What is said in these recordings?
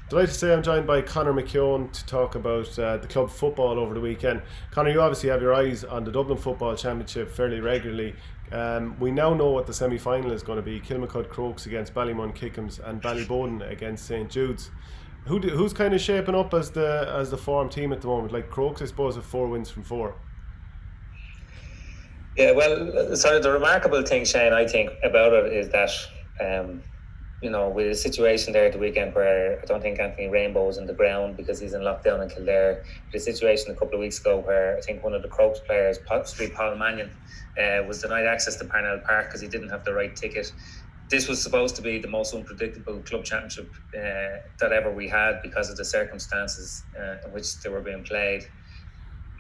Delighted to say I'm joined by Conor McKeon to talk about the club football over the weekend. Conor, you obviously have your eyes on the Dublin Football Championship fairly regularly. We now know what the semi-final is going to be: Kilmacud Crokes against Ballymun Kickham's and Ballyboden against St Jude's. Who's kind of shaping up as the form team at the moment? Like Crokes, I suppose, have 4 wins from 4. Yeah, well, sort of the remarkable thing, Shane, I think about it is that with a situation there at the weekend where I don't think Anthony Rainbow was in the ground because he's in lockdown in Kildare. The situation a couple of weeks ago where I think one of the Crokes players, possibly Paul Mannion, was denied access to Parnell Park because he didn't have the right ticket. This was supposed to be the most unpredictable club championship that ever we had because of the circumstances in which they were being played.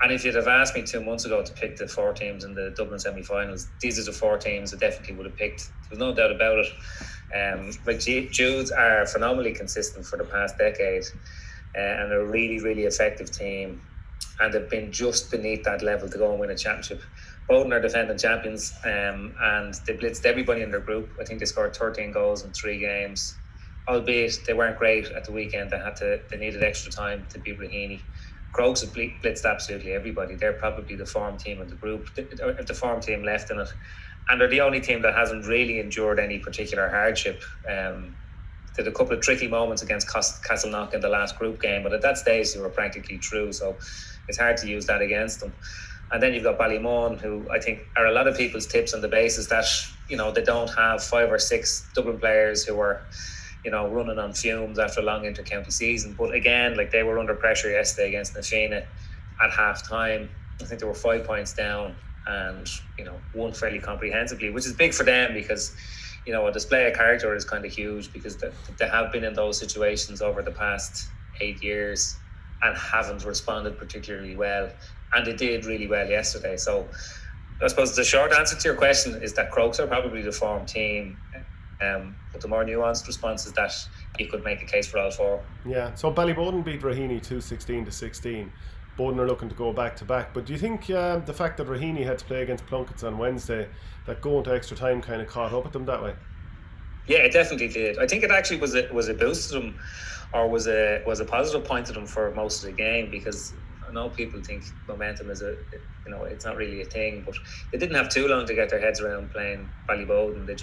And if you'd have asked me 2 months ago to pick the 4 teams in the Dublin semi-finals, these are the 4 teams I definitely would have picked. There's no doubt about it. Judes are phenomenally consistent for the past decade and a really, really effective team. And they've been just beneath that level to go and win a championship. Bowden are defending champions and they blitzed everybody in their group. I think they scored 13 goals in 3 games. Albeit they weren't great at the weekend. They needed extra time to beat Raheny. Crokes have blitzed absolutely everybody. They're probably the form team in the group, the form team left in it. And they're the only team that hasn't really endured any particular hardship. They had a couple of tricky moments against Castleknock in the last group game, but at that stage they were practically through, so it's hard to use that against them. And then you've got Ballymun, who I think are a lot of people's tips on the basis that, they don't have 5 or 6 Dublin players who are, running on fumes after a long inter-county season. But again, they were under pressure yesterday against Na Fianna at half-time. I think they were 5 points down and, won fairly comprehensively, which is big for them because, a display of character is kind of huge because they have been in those situations over the past 8 years and haven't responded particularly well. And they did really well yesterday. So I suppose the short answer to your question is that Crokes are probably the form team. But the more nuanced response is that you could make a case for all 4. Yeah, so Ballyboden beat Raheny 2-16-16. Boden are looking to go back to back. But do you think the fact that Raheny had to play against Plunkets on Wednesday, that going to extra time kind of caught up with them that way? Yeah, it definitely did. I think it actually was a boost to them, or was a positive point to them for most of the game, because I know people think momentum is it's not really a thing, but they didn't have too long to get their heads around playing Ballyboden. They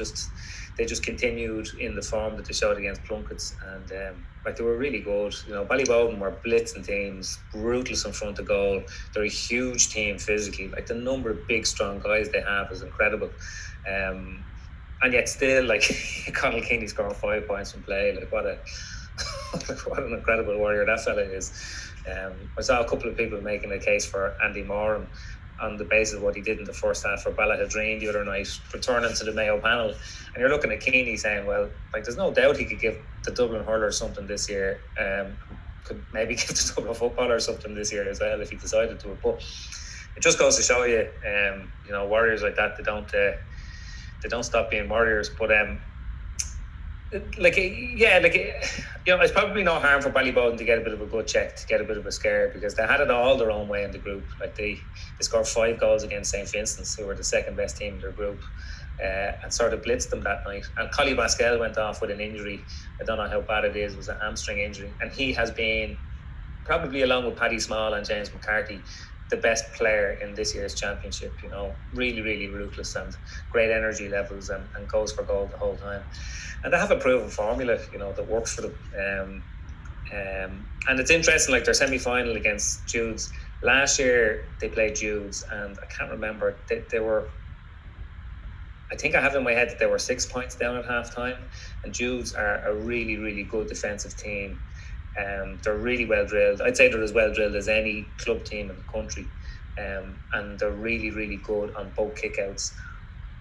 just continued in the form that they showed against Plunkets, and they were really good. Ballyboden were blitzing teams, ruthless in front of goal. They're a huge team physically. The number of big, strong guys they have is incredible. And yet still, Conal Keeney scoring 5 points from play. What an incredible warrior that fella is. I saw a couple of people making a case for Andy Moran on the basis of what he did in the first half for Ballahadreen the other night, returning to the Mayo panel. And you're looking at Keeney saying, well, there's no doubt he could give the Dublin hurlers something this year. Could maybe give the Dublin footballers something this year as well if he decided to. But it just goes to show you, warriors like that, they don't stop being warriors. But it's probably no harm for Ballyboden to get a bit of a gut check, to get a bit of a scare, because they had it all their own way in the group. They scored 5 goals against St Vincent's, who were the second best team in their group, and sort of blitzed them that night. And Collie Pascal went off with an injury. I don't know how bad it is. It was a hamstring injury, and he has been, probably along with Paddy Small and James McCarthy, the best player in this year's championship. Really, really ruthless and great energy levels and goes for goal the whole time. And they have a proven formula, that works for them. And it's interesting, their semi-final against Jude's. Last year they played Jude's, and I can't remember, they were, I think I have in my head that they were 6 points down at half-time. And Jude's are a really, really good defensive team. They're really well drilled. I'd say they're as well drilled as any club team in the country. And they're really, really good on both kickouts.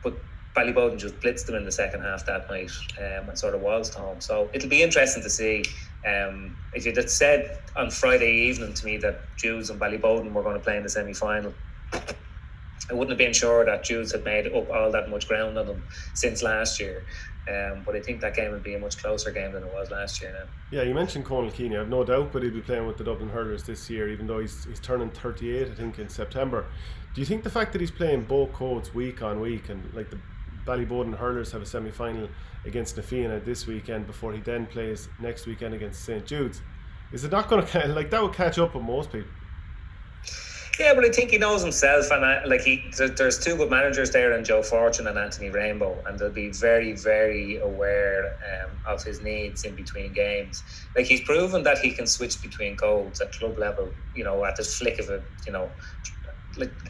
But Ballyboden just blitzed them in the second half that night and sort of waltzed home. So it'll be interesting to see. If you'd had said on Friday evening to me that Judes and Ballyboden were going to play in the semi-final, I wouldn't have been sure that Judes had made up all that much ground on them since last year. But I think that game would be a much closer game than it was last year now. Yeah, you mentioned Conal Keeney. I've no doubt that he'll be playing with the Dublin hurlers this year, even though he's turning 38, I think, in September. Do you think the fact that he's playing both codes week on week, and the Ballyboden hurlers have a semi-final against Na Fianna this weekend before he then plays next weekend against St Jude's. Is it not going to like that would catch up with most people? Yeah, but I think he knows himself, and there's two good managers there, in Joe Fortune and Anthony Rainbow, and they'll be very, very aware of his needs in between games. Like, he's proven that he can switch between codes at club level, at the flick of it,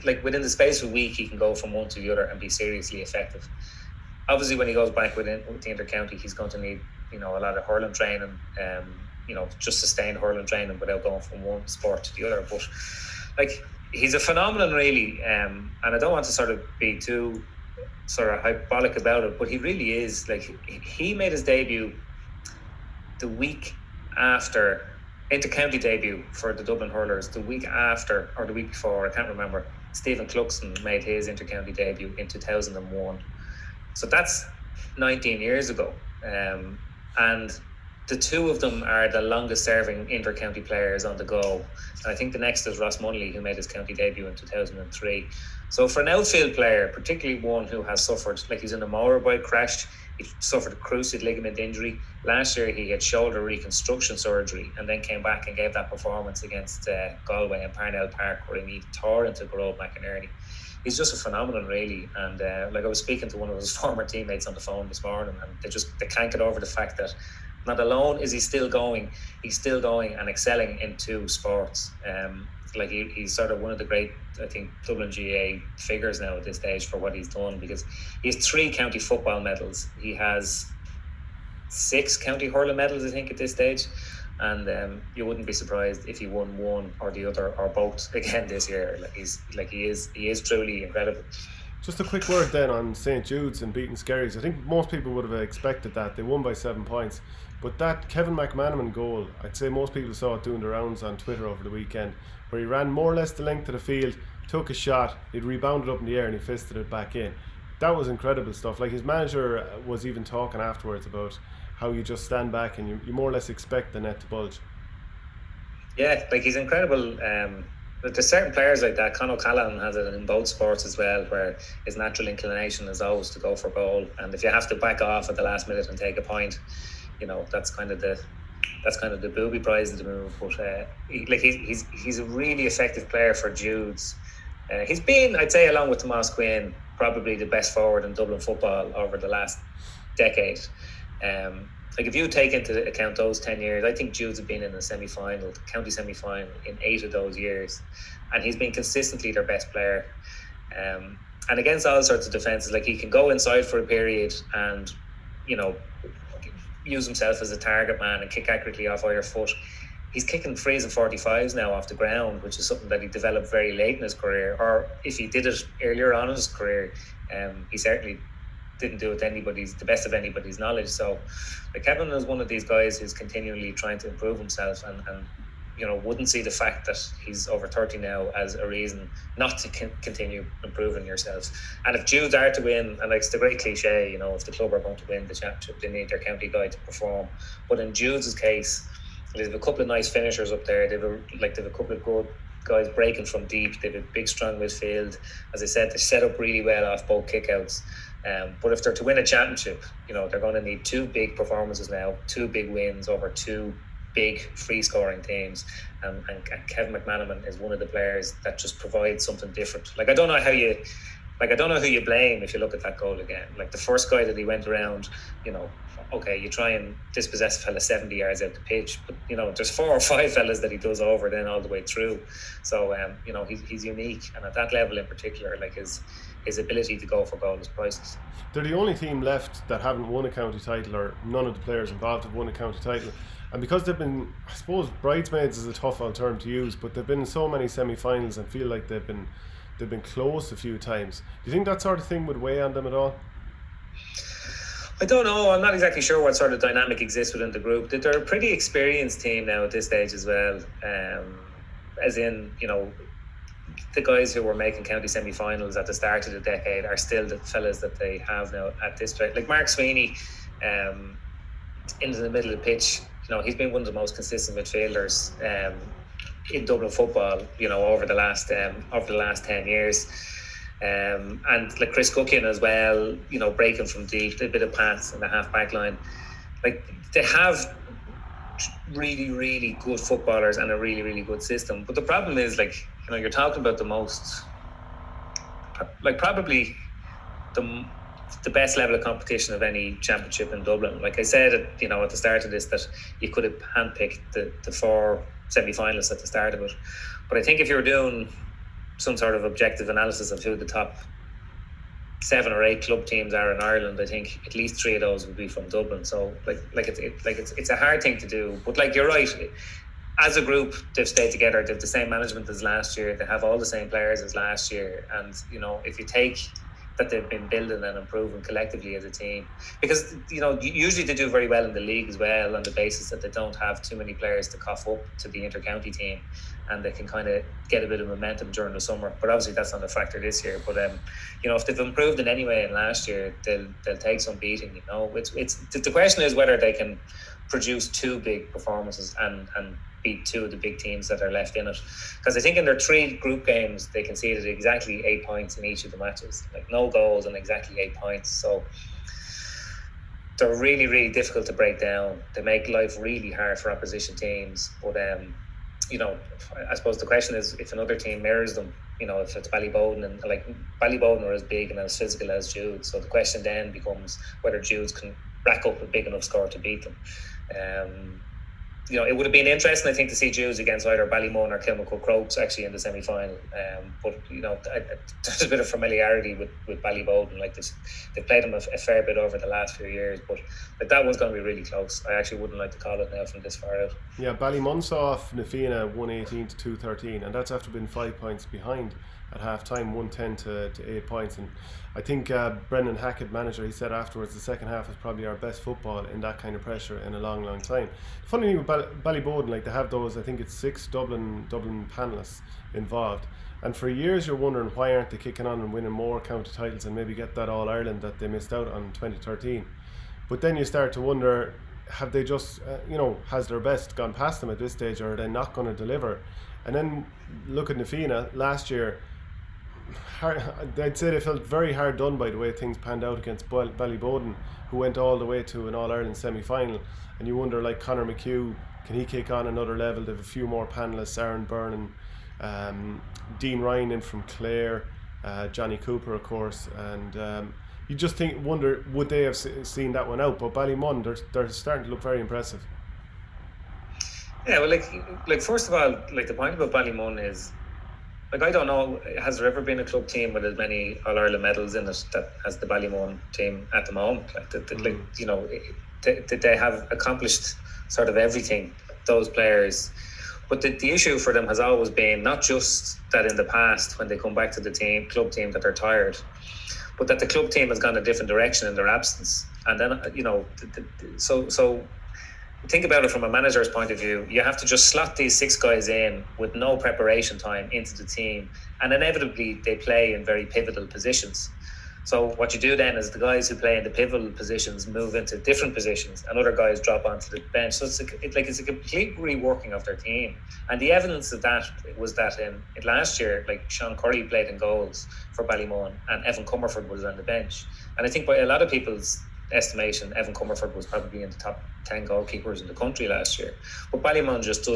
like within the space of a week, he can go from one to the other and be seriously effective. Obviously, when he goes back with the inter-county, he's going to need, a lot of hurling training, just sustained hurling training without going from one sport to the other. But, like, he's a phenomenon, really, and I don't want to sort of be too sort of hyperbolic about it, but he really is. Like, he made his debut the week after, inter-county debut for the Dublin hurlers, the week after or the week before, I can't remember, Stephen Cluxton made his inter-county debut in 2001. So that's 19 years ago, and the two of them are the longest serving inter-county players on the go. And I think the next is Ross Munley, who made his county debut in 2003. So for an outfield player, particularly one who has suffered, like, he's in a motorbike crash, he suffered a cruciate ligament injury. Last year he had shoulder reconstruction surgery and then came back and gave that performance against Galway and Parnell Park, where he tore into Grove McInerney. He's just a phenomenon, really. And like, I was speaking to one of his former teammates on the phone this morning, and they can't get over the fact that not alone is he still going, he's still going and excelling in two sports. Like, he's sort of one of the great, I think, Dublin GA figures now at this stage for what he's done, because he has 3 county football medals. He has 6 county hurling medals, I think, at this stage. And you wouldn't be surprised if he won one or the other or both again this year. He is truly incredible. Just a quick word then on St Jude's and beating Skerries. I think most people would have expected that. They won by 7 points. But that Kevin McManaman goal, I'd say most people saw it doing the rounds on Twitter over the weekend, where he ran more or less the length of the field, took a shot, he'd rebounded up in the air and he fisted it back in. That was incredible stuff. Like, his manager was even talking afterwards about how you just stand back and you more or less expect the net to bulge. Yeah, like, he's incredible. There's certain players like that. Conor O'Callaghan has it in both sports as well, where his natural inclination is always to go for goal, and if you have to back off at the last minute and take a point, that's kind of the booby prize of the move. But he's a really effective player for Jude's. He's been, I'd say, along with Tomas Quinn, probably the best forward in Dublin football over the last decade. Like, if you take into account those 10 years, I think Jude's have been in a semi-final, county semi-final, in 8 of those years, and he's been consistently their best player. And against all sorts of defences, like, he can go inside for a period and, use himself as a target man and kick accurately off either foot. He's kicking frees and 45s now off the ground, which is something that he developed very late in his career, or if he did it earlier on in his career, he certainly didn't do it to the best of anybody's knowledge. So, like, Kevin is one of these guys who's continually trying to improve himself, and wouldn't see the fact that he's over 30 now as a reason not to continue improving yourself. And if Jude's are to win, and, like, it's the great cliche, if the club are going to win the championship, they need their county guy to perform. But in Jude's case, they have a couple of nice finishers up there. They have a couple of good guys breaking from deep. They have a big, strong midfield. As I said, they set up really well off both kickouts. But if they're to win a championship, they're going to need 2 big performances now, 2 big wins over 2 big free scoring teams, and Kevin McManaman is one of the players that just provides something different. Like, I don't know who you blame if you look at that goal again. Like, the first guy that he went around, okay, you try and dispossess a fella 70 yards out the pitch, but there's 4 or 5 fellas that he does over then all the way through. So he's unique, and at that level in particular, like, his ability to go for goal is priceless. They're the only team left that haven't won a county title, or none of the players involved have won a county title. And because they've been, I suppose, bridesmaids is a tough term to use, but they've been in so many semi-finals and feel like they've been close a few times. Do you think that sort of thing would weigh on them at all? I don't know. I'm not exactly sure what sort of dynamic exists within the group. They're a pretty experienced team now at this stage as well. As in, the guys who were making county semi-finals at the start of the decade are still the fellas that they have now at this point. Like, Mark Sweeney, into the middle of the pitch, he's been one of the most consistent midfielders in Dublin football, over the last 10 years. And like Chris Cookin as well, you know, breaking from deep, a bit of pass in the half back line. Like they have really, really good footballers and a really, really good system. But the problem is, like, you know, you're talking about the most, like probably the best level of competition of any championship in Dublin. Like I said, you know, at the start of this, that you could have handpicked the 4 semi-finalists at the start of it. But I think if you're doing some sort of objective analysis of who the top 7 or 8 club teams are in Ireland, I think at least 3 of those would be from Dublin. So it's a hard thing to do. But like you're right, as a group, they've stayed together. They've the same management as last year. They have all the same players as last year. And you know, if you take that they've been building and improving collectively as a team, because you know usually they do very well in the league as well on the basis that they don't have too many players to cough up to the inter-county team, and they can kind of get a bit of momentum during the summer. But obviously that's not a factor this year. But you know, if they've improved in any way in last year, they'll take some beating. You know, it's the question is whether they can produce 2 big performances and beat 2 of the big teams that are left in it. Because I think in their 3 group games, they conceded exactly 8 points in each of the matches. Like no goals and exactly 8 points. So they're really, really difficult to break down. They make life really hard for opposition teams. But, you know, I suppose the question is if another team mirrors them, you know, if it's Ballyboden, and like Ballyboden are as big and as physical as Jude. So the question then becomes whether Jude's can rack up a big enough score to beat them. You know, it would have been interesting, I think, to see Jews against either Ballymun or Kilmacud Crokes actually in the semi-final. But, you know, there's a bit of familiarity with Ballyboden. Like they've played them a fair bit over the last few years. But like, that one's going to be really close. I actually wouldn't like to call it now from this far out. Yeah, Ballymun saw off Nafina 118 to 213, and that's after being 5 points behind at half time, 110 to 8 points. And I think Brendan Hackett, manager, he said afterwards the second half was probably our best football in that kind of pressure in a long, long time. The funny thing with Ballyboden, like they have those, I think it's 6 Dublin panellists involved. And for years you're wondering why aren't they kicking on and winning more county titles and maybe get that All Ireland that they missed out on in 2013. But then you start to wonder, have they just, you know, has their best gone past them at this stage, or are they not going to deliver? And then look at Nafina last year. I'd say they felt very hard done by the way things panned out against Ballyboden, who went all the way to an All-Ireland semi-final. And you wonder, like Conor McKeon, can he kick on another level? They have a few more panellists, Aaron Byrne and Dean Ryan in from Clare, Johnny Cooper of course, and you just wonder would they have seen that one out. But Ballymun, they're starting to look very impressive. Yeah, well, like first of all, like the point about Ballymun is, like, I don't know, has there ever been a club team with as many All-Ireland medals in it that has the Ballymun team at the moment? Like, like you know, they have accomplished sort of everything, those players. But the issue for them has always been not just that in the past when they come back to the club team that they're tired, but that the club team has gone a different direction in their absence. And then, you know, so think about it from a manager's point of view. You have to just slot these 6 guys in with no preparation time into the team, and inevitably they play in very pivotal positions. So what you do then is the guys who play in the pivotal positions move into different positions, and other guys drop onto the bench. So it's a complete reworking of their team. And the evidence of that was that in last year, like Sean Curry played in goals for Ballymun, and Evan Comerford was on the bench. And I think by a lot of people's estimation, Evan Comerford was probably in the top 10 goalkeepers in the country last year. But Ballymun just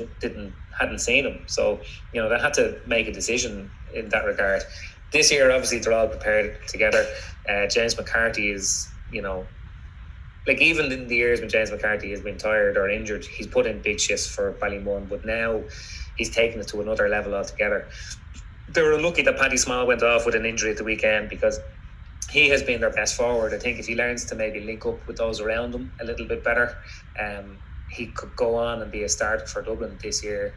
hadn't seen him. So, you know, they had to make a decision in that regard. This year, obviously, they're all prepared together. James McCarthy is, you know, like even in the years when James McCarthy has been tired or injured, he's put in big shifts for Ballymun, but now he's taken it to another level altogether. They were lucky that Paddy Small went off with an injury at the weekend, because he has been their best forward. I think if he learns to maybe link up with those around him a little bit better, he could go on and be a starter for Dublin this year.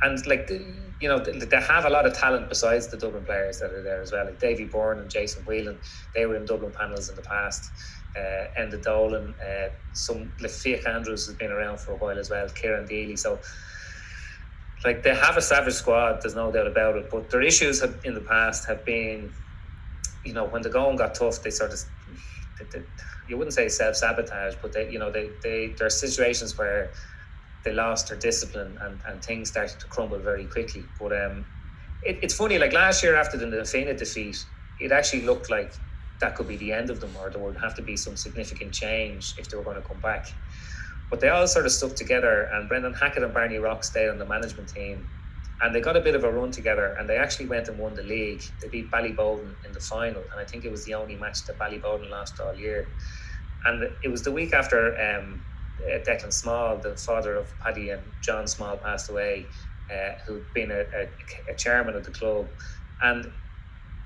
And like, you know, they have a lot of talent besides the Dublin players that are there as well. Like Davy Bourne and Jason Whelan, they were in Dublin panels in the past. Enda Dolan, some like Fiach Andrews has been around for a while as well. Kieran Deely. So, like, they have a savage squad. There's no doubt about it. But their issues in the past have been, you know, when the going got tough, they sort of, you wouldn't say self-sabotage, but there are situations where they lost their discipline and things started to crumble very quickly. But it's funny, like last year after the Nafina defeat, it actually looked like that could be the end of them, or there would have to be some significant change if they were going to come back. But they all sort of stuck together, and Brendan Hackett and Barney Rock stayed on the management team, and they got a bit of a run together, and they actually went and won the league. They beat Ballyboden in the final, and I think it was the only match that Ballyboden lost all year. And it was the week after Declan Small, the father of Paddy and John Small, passed away, who'd been a chairman of the club. And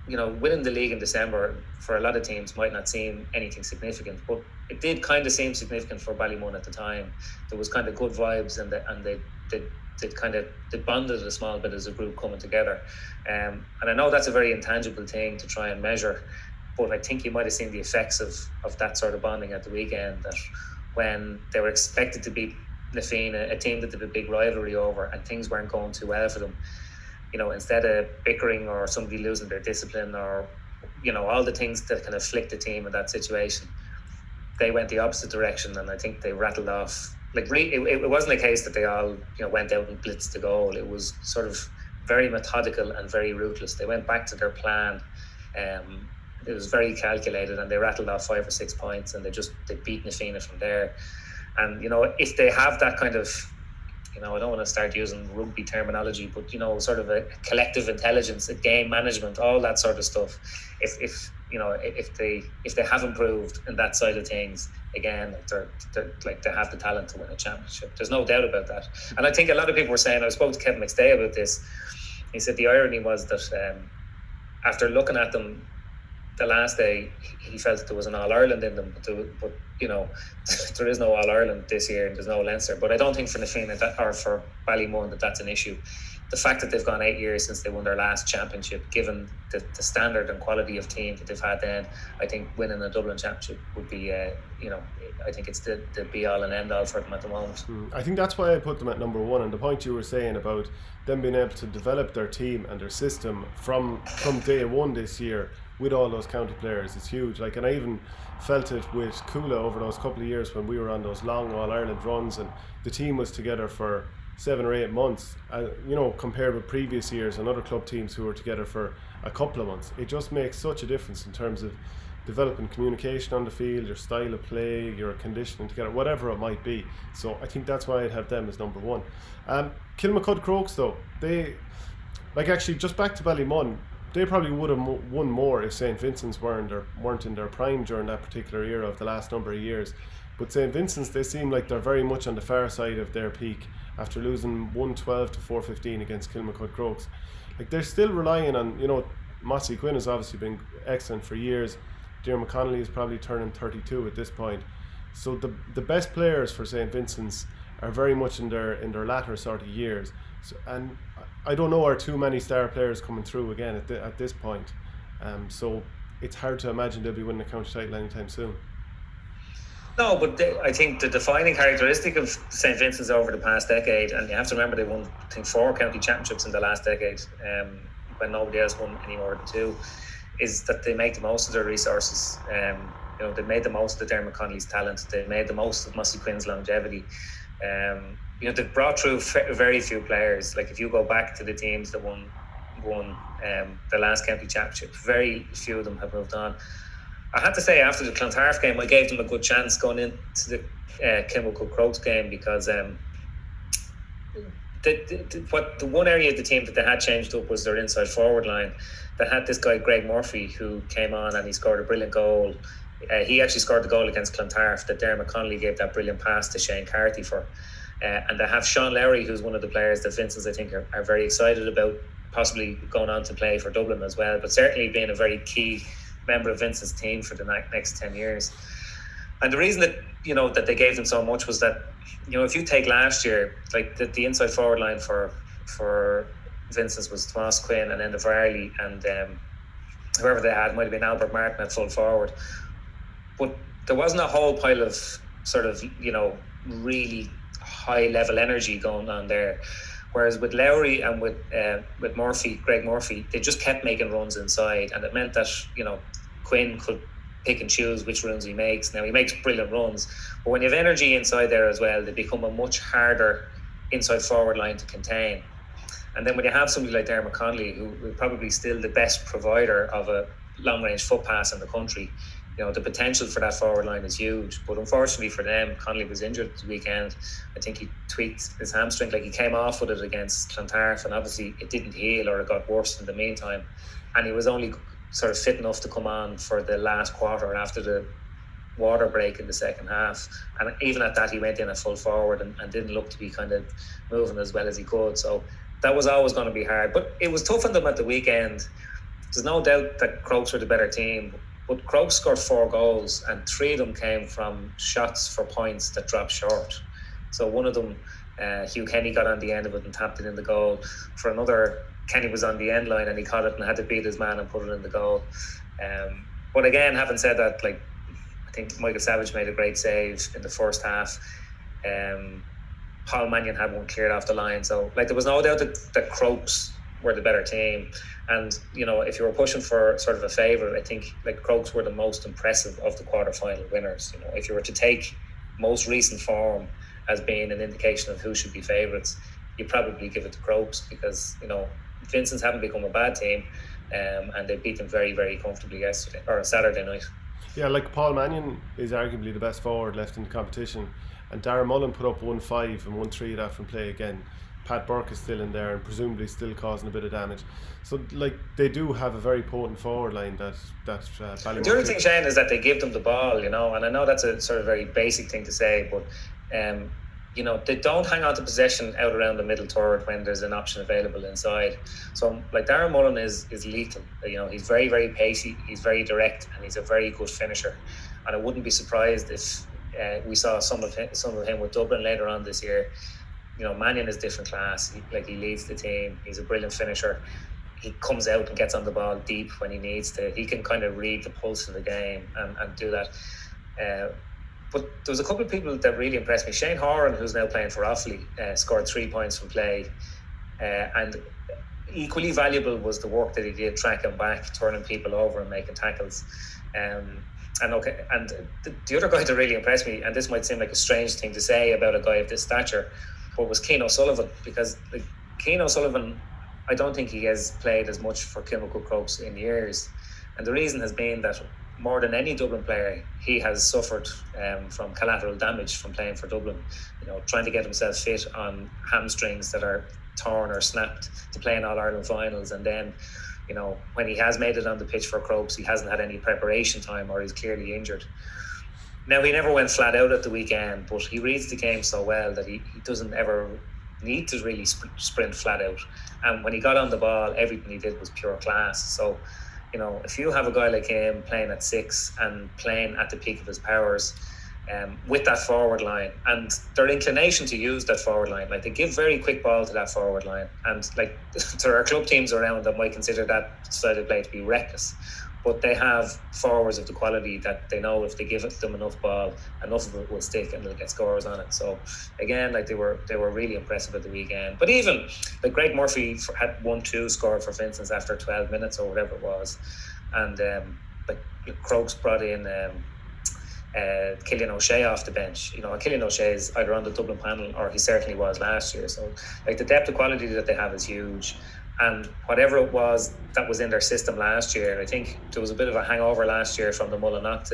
winning the league in December for a lot of teams might not seem anything significant, but it did kind of seem significant for Ballymun at the time. There was kind of good vibes, and they bonded a small bit as a group coming together. And I know that's a very intangible thing to try and measure, but I think you might have seen the effects of that sort of bonding at the weekend, that when they were expected to beat Nafina, a team that they had a big rivalry over, and things weren't going too well for them, instead of bickering or somebody losing their discipline or, all the things that can afflict the team in that situation, they went the opposite direction. And I think they rattled off, it wasn't a case that they all, went out and blitzed the goal. It was sort of very methodical and very ruthless. They went back to their plan. It was very calculated, and they rattled off 5 or 6 points, and they beat Nafina from there. And, if they have that kind of, I don't want to start using rugby terminology, but, sort of a collective intelligence, a game management, all that sort of stuff. If they have improved in that side of things, again, they're like, they have the talent to win a championship. There's no doubt about that. And I think a lot of people were saying, I spoke to Kevin McStay about this. He said the irony was that after looking at them the last day, he felt that there was an All-Ireland in them, but there is no All-Ireland this year, and there's no Leinster. But I don't think for Nafina or for Ballymun that's an issue. The fact that they've gone 8 years since they won their last championship, given the standard and quality of team that they've had then, I think winning a Dublin championship would be, I think it's the be-all and end-all for them at the moment. I think that's why I put them at number one. And the point you were saying about them being able to develop their team and their system from day one this year with all those county players is huge. And I even felt it with Kula over those couple of years when we were on those long All-Ireland runs, and the team was together for 7 or 8 months, compared with previous years and other club teams who were together for a couple of months. It just makes such a difference in terms of developing communication on the field, your style of play, your conditioning together, whatever it might be. So I think that's why I'd have them as number one. Kilmacud Crokes, though, they, actually, just back to Ballymun, they probably would have won more if St. Vincent's weren't in their prime during that particular era of the last number of years. But St. Vincent's, they seem like they're very much on the far side of their peak after losing 112 to 415 against Kilmacud Crokes. They're still relying on, Mossy Quinn has obviously been excellent for years. Diarmuid Connolly is probably turning 32 at this point. So the best players for St. Vincent's are very much in their latter sort of years. So, and I don't know, are too many star players coming through again at this point. So it's hard to imagine they'll be winning a county title anytime soon. No, but I think the defining characteristic of St. Vincent's over the past decade, and you have to remember they won, I think, 4 county championships in the last decade, when nobody else won any more than 2, is that they make the most of their resources. They made the most of Diarmuid Connolly's talent. They made the most of Mossy Quinn's longevity. They've brought through very few players. If you go back to the teams that won the last county championship, very few of them have moved on. I had to say, after the Clontarf game, I gave them a good chance going into the Kilmacud Crokes game, because the one area of the team that they had changed up was their inside forward line. They had this guy Greg Murphy, who came on and he scored a brilliant goal. He actually scored the goal against Clontarf that Diarmuid Connolly gave that brilliant pass to Shane Carthy for. And they have Sean Lowry, who's one of the players that Vincent's, I think, are very excited about possibly going on to play for Dublin as well, but certainly being a very key member of Vincent's team for the next 10 years. And the reason that that they gave them so much was that if you take last year, the inside forward line for Vincent's was Tomas Quinn and Enda Varley, and whoever they had, might have been Albert Martin at full forward, but there wasn't a whole pile of sort of really high level energy going on there. Whereas with Lowry and with Murphy, Greg Murphy, they just kept making runs inside, and it meant that Quinn could pick and choose which runs he makes. Now, he makes brilliant runs, but when you have energy inside there as well, they become a much harder inside forward line to contain. And then when you have somebody like Dermot Connolly, who is probably still the best provider of a long-range foot pass in the country, the potential for that forward line is huge. But unfortunately for them, Connolly was injured this weekend. I think he tweaked his hamstring, he came off with it against Clontarf, and obviously it didn't heal, or it got worse in the meantime. And he was only sort of fit enough to come on for the last quarter after the water break in the second half. And even at that, he went in at full forward and didn't look to be kind of moving as well as he could. So that was always going to be hard. But it was tough on them at the weekend. There's no doubt that Crokes were the better team. But Crokes scored 4 goals, and 3 of them came from shots for points that dropped short. So one of them, Hugh Kenny got on the end of it and tapped it in the goal. For another, Kenny was on the end line and he caught it and had to beat his man and put it in the goal. But again, having said that, I think Michael Savage made a great save in the first half. Paul Mannion had one cleared off the line. So there was no doubt that Crokes were the better team. And if you were pushing for sort of a favourite, I think Crokes were the most impressive of the quarter-final winners. If you were to take most recent form as being an indication of who should be favourites, you probably give it to Crokes, because Vincent's haven't become a bad team, and they beat them very, very comfortably yesterday or Saturday night. Yeah, Paul Mannion is arguably the best forward left in the competition, and Darren Mullen put up 1-5 and 1-3 that from play again. Pat Burke is still in there and presumably still causing a bit of damage. So they do have a very potent forward line that Ballymore. The other thing, Shane, is that they give them the ball, and I know that's a sort of very basic thing to say, but they don't hang on to possession out around the middle third when there's an option available inside. So Darren Mullen is lethal. He's very, very pacey, he's very direct, and he's a very good finisher. And I wouldn't be surprised if we saw some of him with Dublin later on this year. Mannion is different class. He leads the team. He's a brilliant finisher. He comes out and gets on the ball deep when he needs to. He can kind of read the pulse of the game and do that. But there was a couple of people that really impressed me. Shane Horan, who's now playing for Offaly, scored 3 points from play. And equally valuable was the work that he did tracking back, turning people over and making tackles. And the other guy that really impressed me, and this might seem like a strange thing to say about a guy of this stature, but was Cian O'Sullivan, because Cian O'Sullivan, I don't think he has played as much for Kilmacud Crokes in years, and the reason has been that more than any Dublin player, he has suffered from collateral damage from playing for Dublin. Trying to get himself fit on hamstrings that are torn or snapped to play in All-Ireland finals, and then when he has made it on the pitch for Crokes, he hasn't had any preparation time, or he's clearly injured. Now, he never went flat out at the weekend, but he reads the game so well that he doesn't ever need to really sprint flat out. And when he got on the ball, everything he did was pure class. So, if you have a guy like him playing at 6 and playing at the peak of his powers, with that forward line, and their inclination to use that forward line, they give very quick ball to that forward line, and there are club teams around that might consider that style of play to be reckless. But they have forwards of the quality that they know if they give them enough ball, enough of it will stick and they'll get scores on it. So again, they were really impressive at the weekend. But even Greg Murphy had 1-2 scored for Vincent's after 12 minutes or whatever it was, and Crokes brought in Killian O'Shea off the bench. Killian O'Shea is either on the Dublin panel or he certainly was last year. So the depth of quality that they have is huge. And whatever it was that was in their system last year, I think there was a bit of a hangover last year from the Mullinock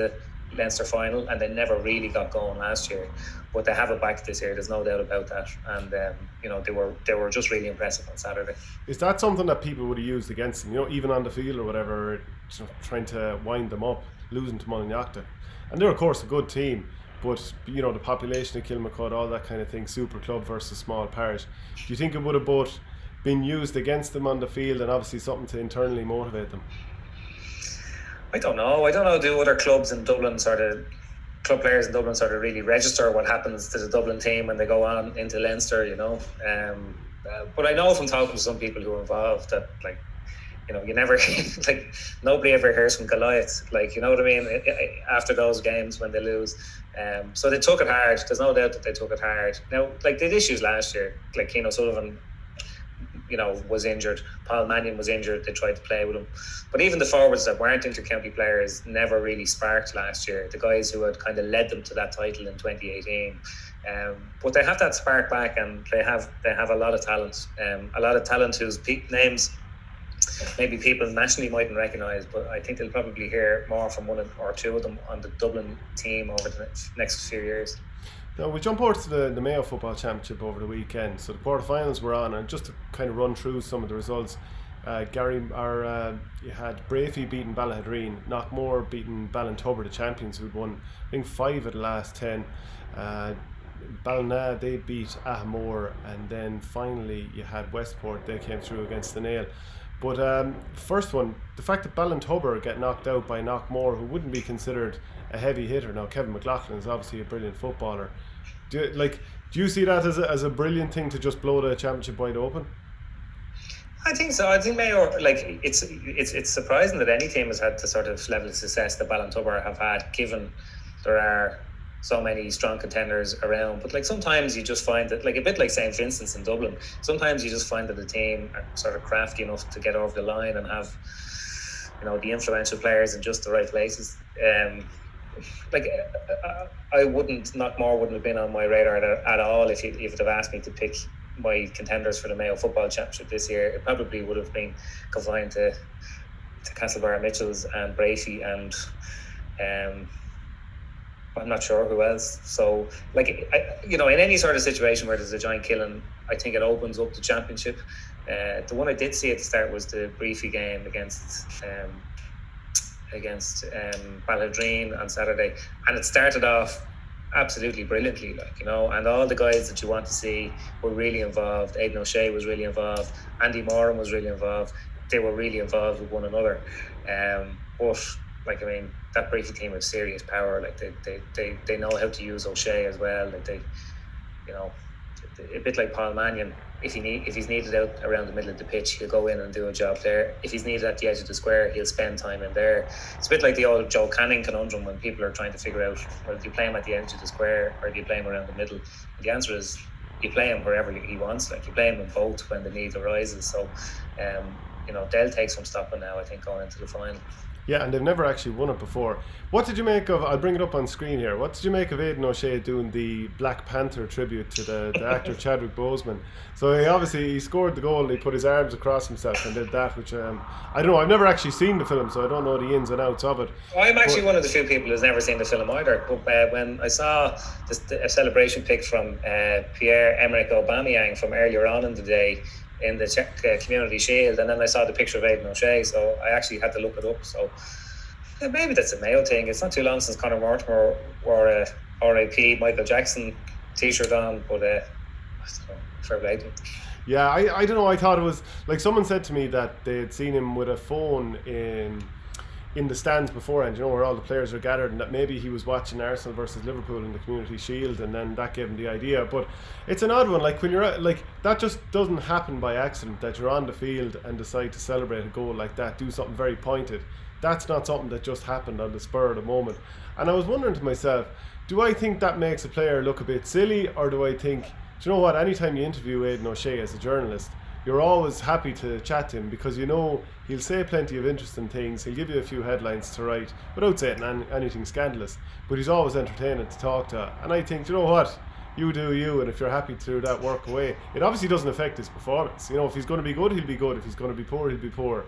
Leinster final, and they never really got going last year. But they have it back this year. There's no doubt about that. And they were just really impressive on Saturday. Is that something that people would have used against them? Even on the field or whatever, trying to wind them up, losing to Mullinock. And they're of course a good team, but the population of Kilmacud, all that kind of thing, super club versus small parish. Do you think it would have both been used against them on the field and obviously something to internally motivate them? I don't know. Do other clubs in Dublin club players in Dublin really register what happens to the Dublin team when they go on into Leinster, but I know from talking to some people who are involved that you never nobody ever hears from Goliath, you know what I mean, after those games when they lose. So they took it hard. There's no doubt that they took it hard. Now, they had issues last year. Cian O'Sullivan was injured. Paul Mannion was injured. They tried to play with him. But even the forwards that weren't inter-county players never really sparked last year. The guys who had kind of led them to that title in 2018, But they have that spark back, and they have a lot of talent. Whose names maybe people nationally mightn't recognise, but I think they'll probably hear more from one or two of them on the Dublin team over the next few years. Now we jump over to the Mayo Football Championship over the weekend. So the quarterfinals were on, and just to kind of run through some of the results, you had Brafey beating Ballahadreen, Knockmore beating Ballintubber, the champions, who'd won I think 5 of the last 10. Ballina, they beat Ahamore, and then finally you had Westport, they came through against the Nail. But first one, the fact that Ballintubber get knocked out by Knockmore, who wouldn't be considered a heavy hitter. Now Kevin McLaughlin is obviously a brilliant footballer. Do you see that as a brilliant thing to just blow the championship wide open? I think so. I think Mayo, it's surprising that any team has had the sort of level of success that Ballintubber have had, given there are so many strong contenders around. But sometimes you just find that, a bit like St. Vincent's in Dublin, sometimes you just find that the team are sort of crafty enough to get over the line and have, the influential players in just the right places. Knockmore wouldn't have been on my radar at all if you'd have asked me to pick my contenders for the Mayo Football Championship this year. It probably would have been confined to Castlebar Mitchells and Brafey, and I'm not sure who else. So, in any sort of situation where there's a giant killing, I think it opens up the championship. The one I did see at the start was the Brafey game against Ballahadreen on Saturday, and it started off absolutely brilliantly, and all the guys that you want to see were really involved. Aidan O'Shea was really involved, Andy Moran was really involved. They were really involved with one another. But that Brafey team has serious power. They know how to use O'Shea as well. A bit like Paul Mannion. If he's needed out around the middle of the pitch, he'll go in and do a job there. If he's needed at the edge of the square, he'll spend time in there. It's a bit like the old Joe Canning conundrum when people are trying to figure out, well, do you play him at the edge of the square or do you play him around the middle? And the answer is you play him wherever he wants. You play him in both when the need arises. So, they'll take some stopping now, I think, going into the final. Yeah, and they've never actually won it before. What did you make of, I'll bring it up on screen here, what did you make of Aidan O'Shea doing the Black Panther tribute to the actor Chadwick Boseman? So he scored the goal and he put his arms across himself and did that, which, I don't know, I've never actually seen the film, so I don't know the ins and outs of it. I'm actually one of the few people who's never seen the film either, but when I saw a celebration pic from Pierre-Emerick Aubameyang from earlier on in the day, in the Community Shield, and then I saw the picture of Aidan O'Shea, so I actually had to look it up. So maybe that's a Mayo thing. It's not too long since Conor Mortimer wore a R.I.P. Michael Jackson t-shirt on, but I don't know, fair play to him. Yeah, I don't know, I thought it was, someone said to me that they had seen him with a phone in the stands beforehand, where all the players are gathered, and that maybe he was watching Arsenal versus Liverpool in the Community Shield, and then that gave him the idea. But it's an odd one, when you're that just doesn't happen by accident, that you're on the field and decide to celebrate a goal like that, do something very pointed. That's not something that just happened on the spur of the moment. And I was wondering to myself, do I think that makes a player look a bit silly, or do I think, do you know what, anytime you interview Aidan O'Shea as a journalist, you're always happy to chat to him, because he'll say plenty of interesting things, he'll give you a few headlines to write without saying anything scandalous, but he's always entertaining to talk to. And I think, you know what, you do you, and if you're happy to do that, work away. It obviously doesn't affect his performance. If he's going to be good, he'll be good. If he's going to be poor, he'll be poor.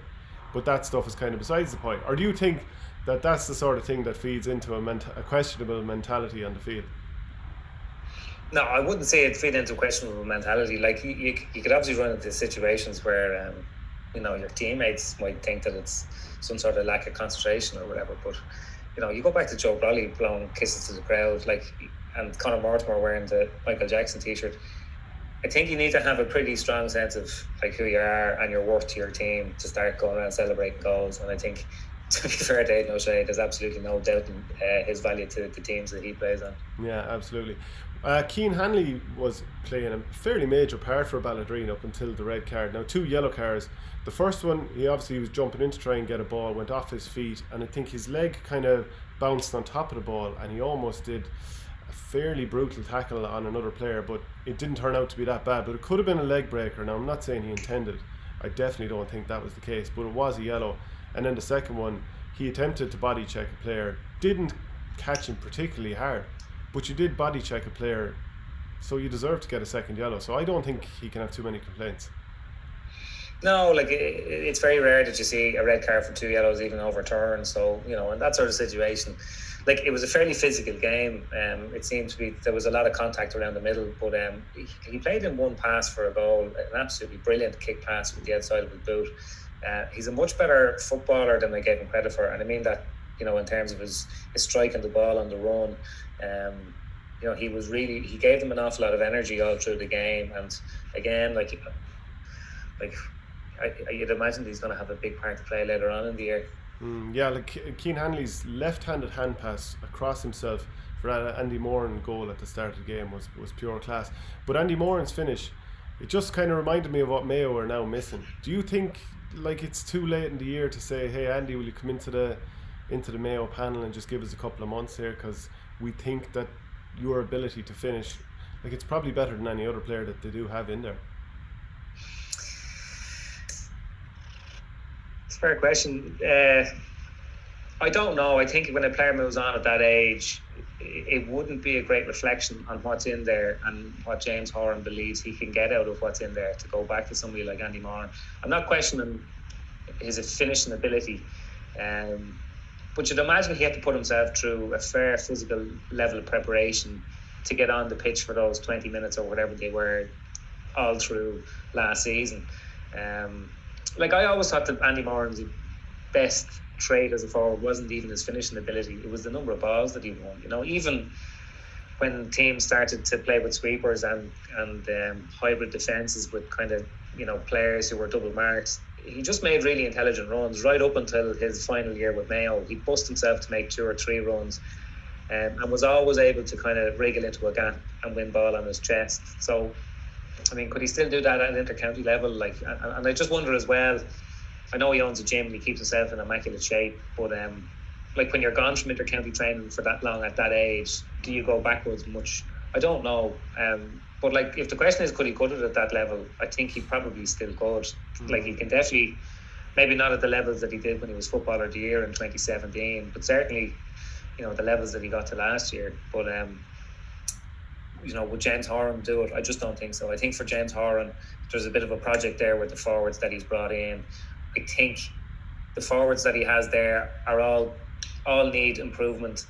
But that stuff is kind of besides the point. Or do you think that that's the sort of thing that feeds into a questionable mentality on the field? No, I wouldn't say it feed into questionable mentality. You could obviously run into situations where, your teammates might think that it's some sort of lack of concentration or whatever. But, you go back to Joe Brolly blowing kisses to the crowd, and Conor Mortimer wearing the Michael Jackson t-shirt. I think you need to have a pretty strong sense of who you are and your worth to your team to start going around celebrating goals. And I think, to be fair to Aidan O'Shea, there's absolutely no doubt in his value to the teams that he plays on. Yeah, absolutely. Keane Hanley was playing a fairly major part for Ballahadreen up until the red card. Now, 2 yellow cards. The first one, he was jumping in to try and get a ball, went off his feet, and I think his leg kind of bounced on top of the ball, and he almost did a fairly brutal tackle on another player, but it didn't turn out to be that bad. But it could have been a leg breaker. Now, I'm not saying he intended. I definitely don't think that was the case, but it was a yellow. And then the second one, he attempted to body check a player, didn't catch him particularly hard, but you did body check a player so you deserve to get a second yellow. So I don't think he can have too many complaints. No, like it's very rare that you see a red card for 2 yellows even overturned. So, you know, in that sort of situation, like it was a fairly physical game. It seemed to be, there was a lot of contact around the middle, but he played in one pass for a goal, an absolutely brilliant kick pass with the outside of his boot. He's a much better footballer than they gave him credit for, and I mean that, you know, in terms of his striking the ball on the run. You know, he gave them an awful lot of energy all through the game, and again, you'd imagine he's going to have a big part to play later on in the year. Yeah, like Keane Hanley's left-handed hand pass across himself for that Andy Moran goal at the start of the game was pure class. But Andy Moran's finish, it just kind of reminded me of what Mayo are now missing. Do you think like it's too late in the year to say, hey Andy, will you come into the Mayo panel and just give us a couple of months here, because we think that your ability to finish, like, it's probably better than any other player that they do have in there? It's a fair question. I don't know. I think when a player moves on at that age, it wouldn't be a great reflection on what's in there and what James Horan believes he can get out of what's in there to go back to somebody like Andy Moran. I'm not questioning his finishing ability, but you'd imagine he had to put himself through a fair physical level of preparation to get on the pitch for those 20 minutes or whatever they were all through last season. Like, I always thought that Andy Moran's best trait as a forward wasn't even his finishing ability, it was the number of balls that he won. You know, even when teams started to play with sweepers and hybrid defences with kind of, you know, players who were double marked, he just made really intelligent runs right up until his final year with Mayo. He bust himself to make 2 or 3 runs, and was always able to kind of wriggle into a gap and win ball on his chest. So, I mean, could he still do that at an inter-county level? Like, and I just wonder as well, I know he owns a gym and he keeps himself in immaculate shape, but like, when you're gone from inter-county training for that long at that age, do you go backwards much? I don't know. But like, if the question is could he cut it at that level, I think he probably still could. Like, he can definitely, maybe not at the levels that he did when he was Footballer of the Year in 2017, but certainly, you know, the levels that he got to last year. But you know, would James Horan do it? I just don't think so. I think for James Horan, there's a bit of a project there with the forwards that he's brought in. I think the forwards that he has there are all need improvement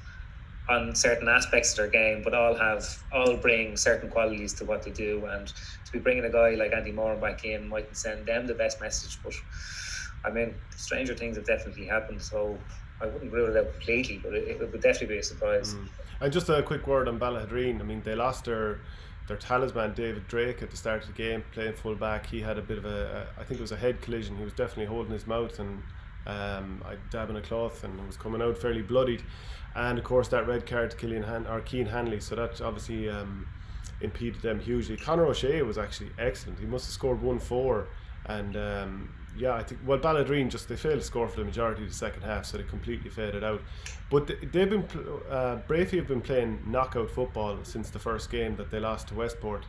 on certain aspects of their game, but all bring certain qualities to what they do. And to be bringing a guy like Andy Moran back in mightn't send them the best message, but I mean, stranger things have definitely happened, so I wouldn't rule it out completely, but it would definitely be a surprise. And just a quick word on Ballahadreen. I mean, they lost their talisman David Drake at the start of the game, playing full back. He had a bit of I think it was a head collision. He was definitely holding his mouth and dabbing a cloth, and was coming out fairly bloodied. And of course that red card to Keane Hanley, so that obviously impeded them hugely. Conor O'Shea was actually excellent. He must have scored 1-4, and yeah, I think, well, Ballahadreen they failed to score for the majority of the second half, so they completely faded out. But they've been Brafey have been playing knockout football since the first game that they lost to Westport,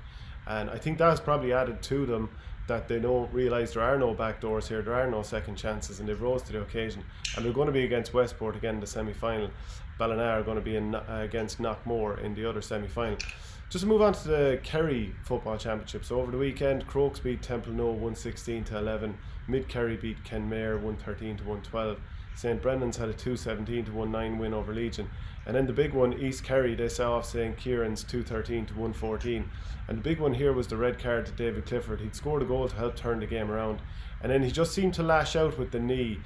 and I think that has probably added to them, that they realise there are no back doors here, there are no second chances, and they've rose to the occasion. And they're going to be against Westport again in the semi-final. Ballina are going to be against Knockmore in the other semi-final. Just to move on to the Kerry Football Championship. So over the weekend, Crokes beat Templenoe 116-11. Mid Kerry beat Kenmare 113-112. St Brendan's had a 217-19 win over Legion. And then the big one, East Kerry, they saw off St Kieran's 213-114. And the big one here was the red card to David Clifford. He'd scored a goal to help turn the game around, and then he just seemed to lash out with the knee.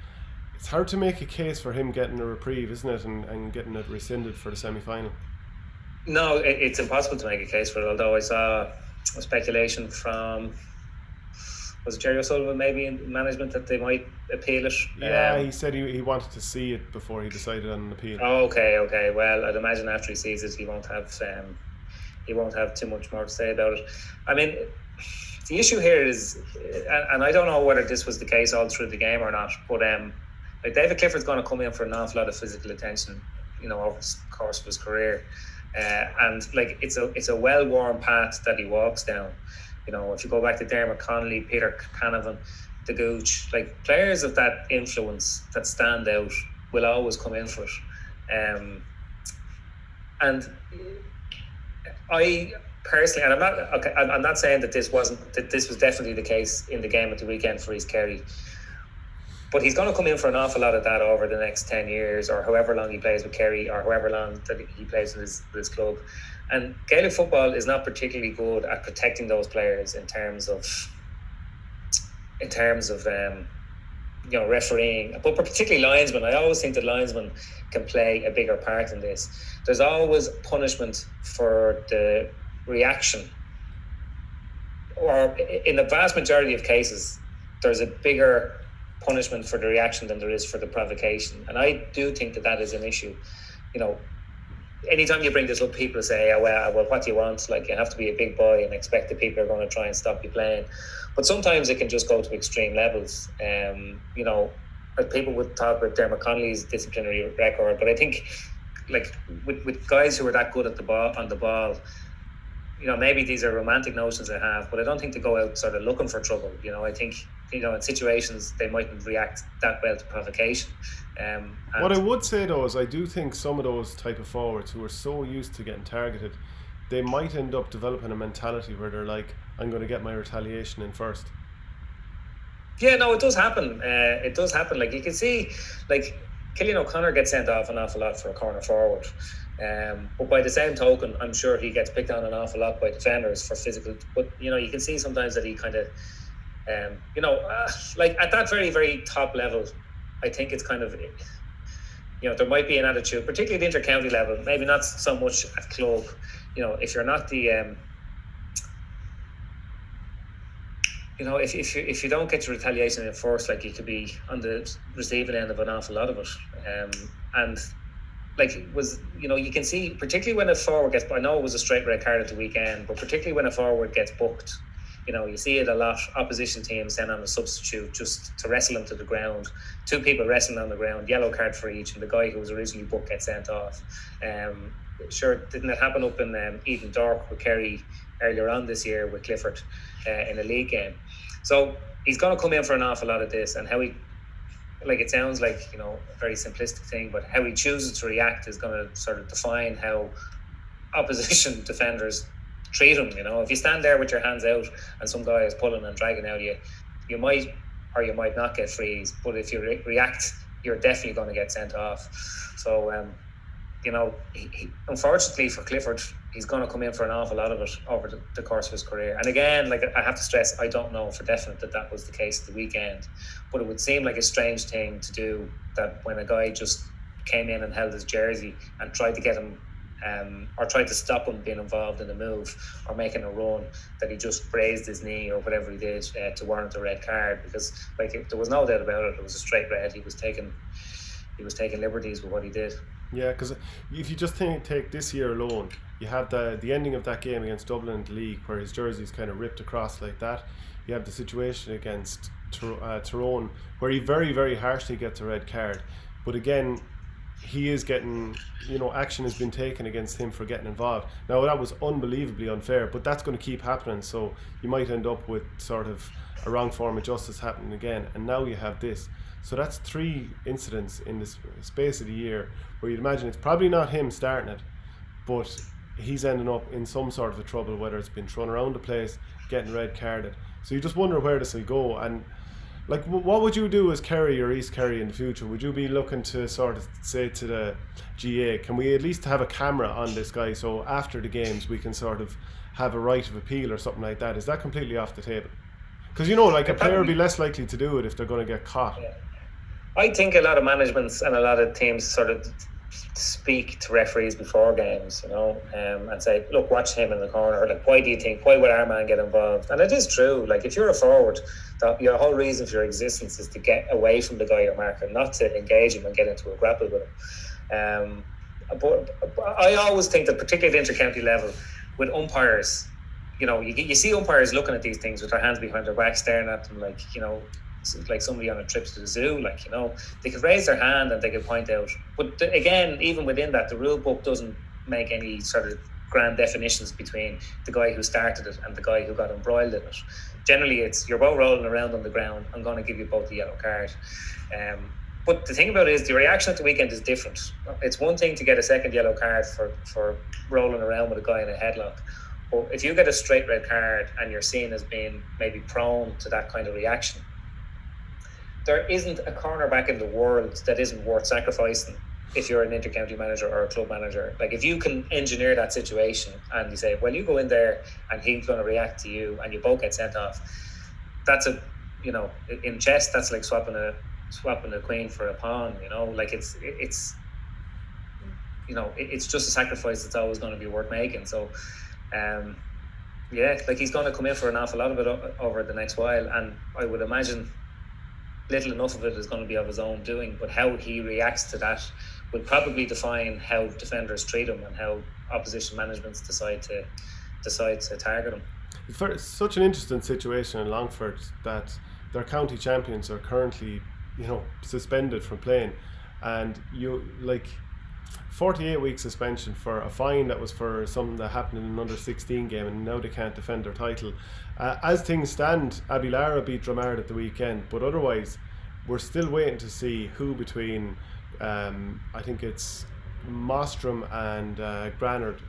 It's hard to make a case for him getting a reprieve, isn't it, and getting it rescinded for the semi-final. No, it's impossible to make a case for it, although I saw a speculation from, was it Jerry O'Sullivan maybe in management, that they might appeal it. Yeah, he said he wanted to see it before he decided on an appeal. Okay. Well, I'd imagine after he sees it, he won't have too much more to say about it. I mean, the issue here is, and I don't know whether this was the case all through the game or not, but like, David Clifford's going to come in for an awful lot of physical attention, you know, over the course of his career, and like, it's a well-worn path that he walks down. You know, if you go back to Dermot Connolly, Peter Canavan, the Gooch, like, players of that influence that stand out will always come in for it. And I personally, and I'm not saying that this was definitely the case in the game at the weekend for East Kerry, but he's going to come in for an awful lot of that over the next 10 years or however long he plays with Kerry or however long that he plays with his club. And Gaelic football is not particularly good at protecting those players in terms of refereeing, but particularly linesmen. I always think that linesmen can play a bigger part in this. There's always punishment for the reaction, or in the vast majority of cases, there's a bigger punishment for the reaction than there is for the provocation. And I do think that is an issue. Anytime you bring this up, people say, oh, well, what do you want? Like, you have to be a big boy and expect that people are going to try and stop you playing. But sometimes it can just go to extreme levels. People would talk about Dermot Connolly's disciplinary record, but I think, like, with guys who are that good on the ball, maybe these are romantic notions I have, but I don't think they go out sort of looking for trouble. I think, in situations they mightn't react that well to provocation. What I would say though is I do think some of those type of forwards who are so used to getting targeted, they might end up developing a mentality where they're like, I'm going to get my retaliation in first. Yeah, no, it does happen. It does happen. Like, you can see, like, Cillian O'Connor gets sent off an awful lot for a corner forward. But by the same token, I'm sure he gets picked on an awful lot by defenders for physical. But, you can see sometimes that he kind of, like at that very, very top level, I think it's kind of, there might be an attitude, particularly at the inter-county level, maybe not so much at club. If you're not the, if you don't get your retaliation in force, like, you could be on the receiving end of an awful lot of it. And like, it was, you can see, particularly when a forward gets, I know it was a straight red card at the weekend, but particularly when a forward gets booked, you see it a lot. Opposition teams send on a substitute just to wrestle him to the ground. 2 people wrestling on the ground, yellow card for each, and the guy who was originally booked gets sent off. Sure, didn't it happen up in Eden Dork with Kerry earlier on this year with Clifford in a league game? So he's going to come in for an awful lot of this, and how he, like, it sounds like, a very simplistic thing, but how he chooses to react is going to sort of define how opposition defenders treat him. If you stand there with your hands out and some guy is pulling and dragging out you might or you might not get frees, but if you react, you're definitely going to get sent off. So he, unfortunately for Clifford, he's going to come in for an awful lot of it over the course of his career. And again, like, I have to stress, I don't know for definite that was the case the weekend, but it would seem like a strange thing to do, that when a guy just came in and held his jersey and tried to get him or tried to stop him being involved in the move or making a run, that he just grazed his knee or whatever he did to warrant a red card. Because, like, there was no doubt about it, it was a straight red. He was taking liberties with what he did. Yeah, because if you just take this year alone, you have the ending of that game against Dublin in the league where his jersey's kind of ripped across like that. You have the situation against Tyrone where he very, very harshly gets a red card. But again, he is getting, action has been taken against him for getting involved. Now, that was unbelievably unfair, but that's going to keep happening. So you might end up with sort of a wrong form of justice happening again. And now you have this. So that's 3 incidents in the space of the year where you'd imagine it's probably not him starting it, but he's ending up in some sort of a trouble, whether it's been thrown around the place, getting red carded. So you just wonder where this will go. And, like, what would you do as Kerry or East Kerry in the future? Would you be looking to sort of say to the GA, can we at least have a camera on this guy so after the games we can sort of have a right of appeal or something like that? Is that completely off the table? Because, like, a player would be less likely to do it if they're going to get caught. Yeah. I think a lot of managements and a lot of teams sort of speak to referees before games, and say, look, watch him in the corner. Like, why would our man get involved? And it is true. Like, if you're a forward, your whole reason for your existence is to get away from the guy you're marking, not to engage him and get into a grapple with him. But I always think that, particularly at the inter-county level, with umpires, you see umpires looking at these things with their hands behind their back, staring at them like somebody on a trip to the zoo. They could raise their hand and they could point out. But again, even within that, the rule book doesn't make any sort of grand definitions between the guy who started it and the guy who got embroiled in it. Generally, it's, you're both rolling around on the ground, I'm going to give you both the yellow card. But the thing about it is, the reaction at the weekend is different. It's one thing to get a second yellow card for rolling around with a guy in a headlock, But if you get a straight red card and you're seen as being maybe prone to that kind of reaction, there isn't a cornerback in the world that isn't worth sacrificing if you're an intercounty manager or a club manager. Like, if you can engineer that situation and you say, well, you go in there and he's going to react to you and you both get sent off, that's a, you know, in chess, that's like swapping a queen for a pawn, you know. Like, it's you know, it's just a sacrifice that's always going to be worth making. So yeah, like, he's going to come in for an awful lot of it over the next while, and I would imagine little enough of it is going to be of his own doing, but how he reacts to that will probably define how defenders treat him and how opposition managements decide to target him. It's such an interesting situation in Longford that their county champions are currently, you know, suspended from playing, and 48-week suspension for a fine that was for something that happened in an under-16 game, and now they can't defend their title. As things stand, Abilara beat Dramard at the weekend, but otherwise we're still waiting to see who between I think it's Mostrom and Granard,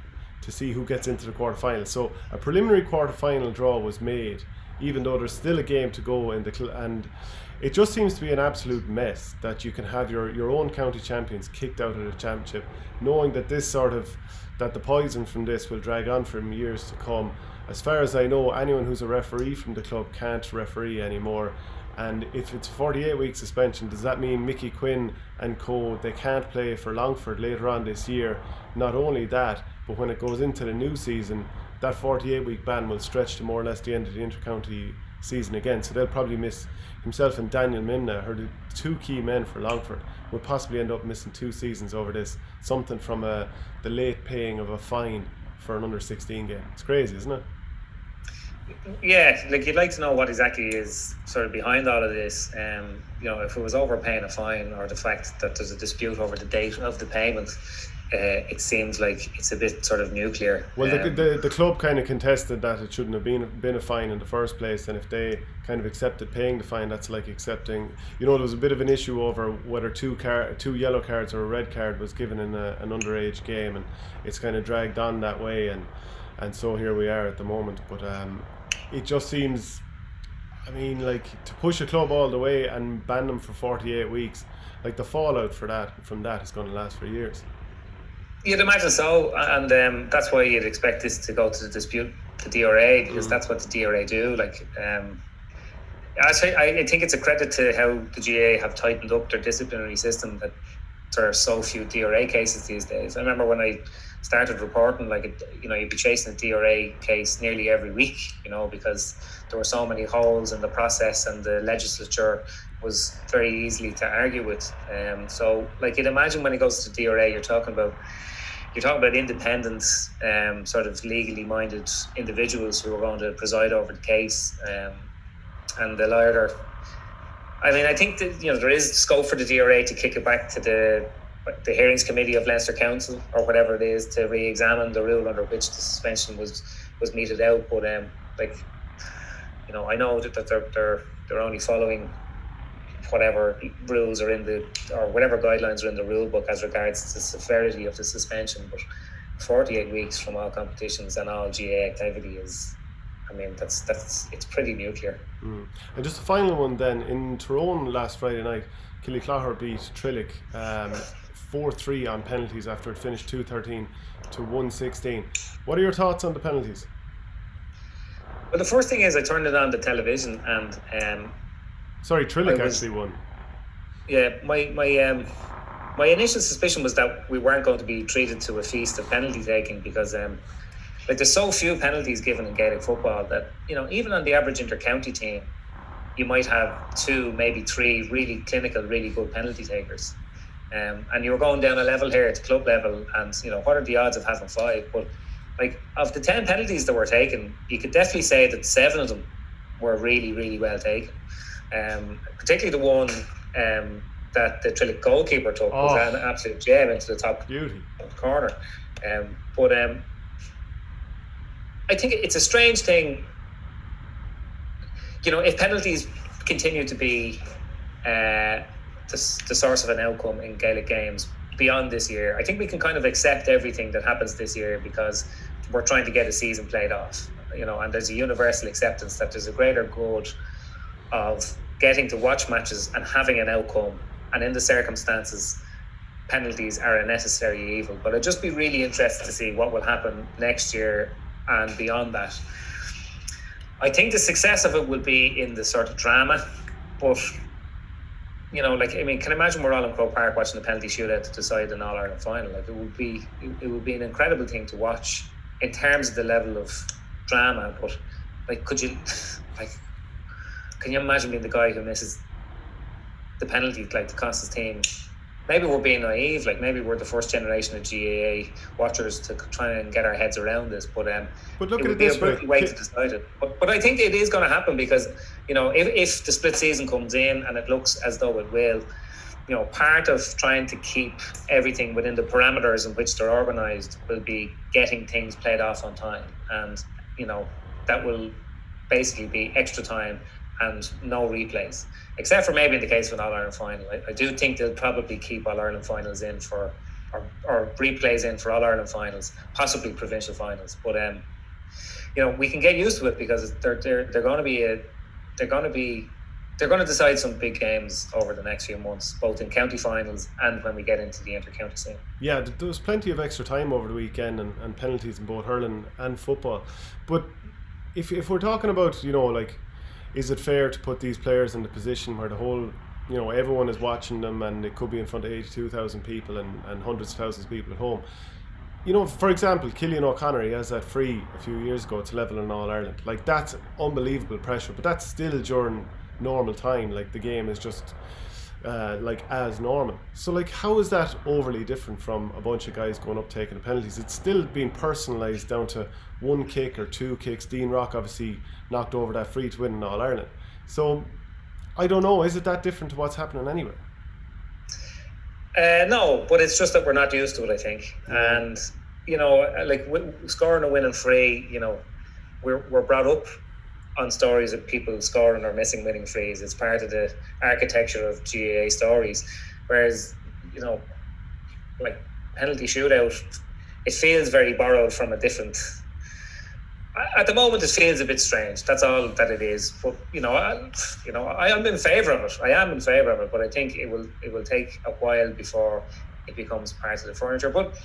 to see who gets into the quarterfinals. So a preliminary quarterfinal draw was made, even though there's still a game to go in and it just seems to be an absolute mess that you can have your own county champions kicked out of the championship, knowing that that the poison from this will drag on for years to come. As far as I know, anyone who's a referee from the club can't referee anymore. And if it's 48-week suspension, does that mean Mickey Quinn and co, they can't play for Longford later on this year? Not only that, but when it goes into the new season, that 48-week ban will stretch to more or less the end of the intercounty season again. So they'll probably miss, himself and Daniel Mimna, the two key men for Longford, will possibly end up missing 2 seasons over this. Something from the late paying of a fine for an under-16 game. It's crazy, isn't it? Yeah, like, you'd like to know what exactly is sort of behind all of this. You know, if it was overpaying a fine, or the fact that there's a dispute over the date of the payment, it seems like it's a bit sort of nuclear. Well, the club kind of contested that it shouldn't have been a fine in the first place, and if they kind of accepted paying the fine, that's like accepting, you know, there was a bit of an issue over whether two yellow cards or a red card was given in an underage game, and it's kind of dragged on that way, and so here we are at the moment. But it just seems, I mean, like, to push a club all the way and ban them for 48 weeks, like, the fallout from that is going to last for years. You'd imagine so, and that's why you'd expect this to go to the dispute, the DRA, because that's what the DRA do. Like, I think it's a credit to how the GA have tightened up their disciplinary system, that there are so few DRA cases these days. I remember when I started reporting, like, you know, you'd be chasing a DRA case nearly every week, you know, because there were so many holes in the process, and the legislature was very easily to argue with. So, like, you'd imagine when it goes to DRA, you're talking about independent, sort of legally minded individuals who are going to preside over the case, and they'll either, I mean, I think that, you know, there is scope for the DRA to kick it back to the hearings committee of Leinster Council, or whatever it is, to re-examine the rule under which the suspension was meted out. But like, you know, I know that they're only following whatever rules are or whatever guidelines are in the rule book as regards the severity of the suspension. But 48 weeks from all competitions and all GA activity is, I mean, it's pretty nuclear. And just a final one then, in Tyrone last Friday night, Killyclogher beat Trillick 4-3 on penalties after it finished 2-13 to 1-16. What are your thoughts on the penalties? Well, the first thing is, I turned it on the television, and sorry, Trillick actually won. Yeah, my initial suspicion was that we weren't going to be treated to a feast of penalty taking, because like, there's so few penalties given in Gaelic football that, you know, even on the average inter-county team, you might have 2, maybe 3 really clinical, really good penalty takers. And you're going down a level here at club level, and, you know, what are the odds of having 5? But, like, of the 10 penalties that were taken, you could definitely say that 7 of them were really, really well taken. Particularly the one that the Trillick goalkeeper took was an absolute gem into the top corner. But I think it's a strange thing, you know, if penalties continue to be the source of an outcome in Gaelic games beyond this year. I think we can kind of accept everything that happens this year, because we're trying to get a season played off, and there's a universal acceptance that there's a greater good of getting to watch matches and having an outcome, and in the circumstances, penalties are a necessary evil. But I'd just be really interested to see what will happen next year and beyond that. I think the success of it will be in the sort of drama, but can imagine we're all in Croke Park watching the penalty shootout to decide an All-Ireland final. It would be an incredible thing to watch in terms of the level of drama. But can you imagine being the guy who misses the penalty, to cost his team? Maybe we're being naive, maybe we're the first generation of GAA watchers to try and get our heads around this, but look it would be a brutal way to decide it. But I think it is going to happen because, if the split season comes in, and it looks as though it will, part of trying to keep everything within the parameters in which they're organised will be getting things played off on time. And, that will basically be extra time and no replays, except for maybe in the case of an All-Ireland final. I do think they'll probably keep All-Ireland finals in for, or replays in for All-Ireland finals, possibly provincial finals. But we can get used to it because they're going to decide some big games over the next few months, both in county finals and when we get into the inter-county scene. Yeah, there was plenty of extra time over the weekend and penalties in both hurling and football. But if we're talking about, is it fair to put these players in the position where the whole, everyone is watching them, and it could be in front of 82,000 people and hundreds of thousands of people at home? For example, Cillian O'Connor, he has that free a few years ago to level in All-Ireland. That's unbelievable pressure, but that's still during normal time. The game is just as normal. So how is that overly different from a bunch of guys going up taking the penalties? It's still being personalised down to one kick or two kicks. Dean Rock obviously knocked over that free to win in All-Ireland. So I don't know, is it that different to what's happening anywhere? No, but it's just that we're not used to it, I think. And scoring a winning free, we're brought up on stories of people scoring or missing winning frees. It's part of the architecture of GAA stories. Whereas, penalty shootout, it feels very borrowed from a different. At the moment, it feels a bit strange. That's all that it is. But I am in favour of it. But I think it will take a while before it becomes part of the furniture. But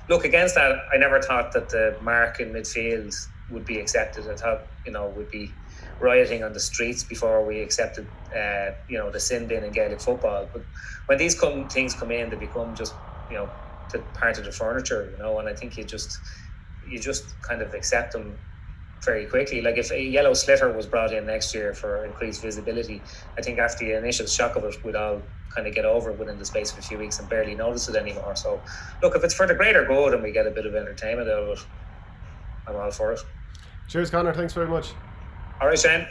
look, against that, I never thought that the mark in midfield would be accepted. I thought would be rioting on the streets before we accepted the sin bin in Gaelic football. But when these things come in, they become just the part of the furniture. And I think you just kind of accept them very quickly. If a yellow slitter was brought in next year for increased visibility, I think after the initial shock of it, we'd all kind of get over it within the space of a few weeks and barely notice it anymore. So look, if it's for the greater good and we get a bit of entertainment out of it, I'm all for it. Cheers, Conor. Thanks very much. All right, Shane.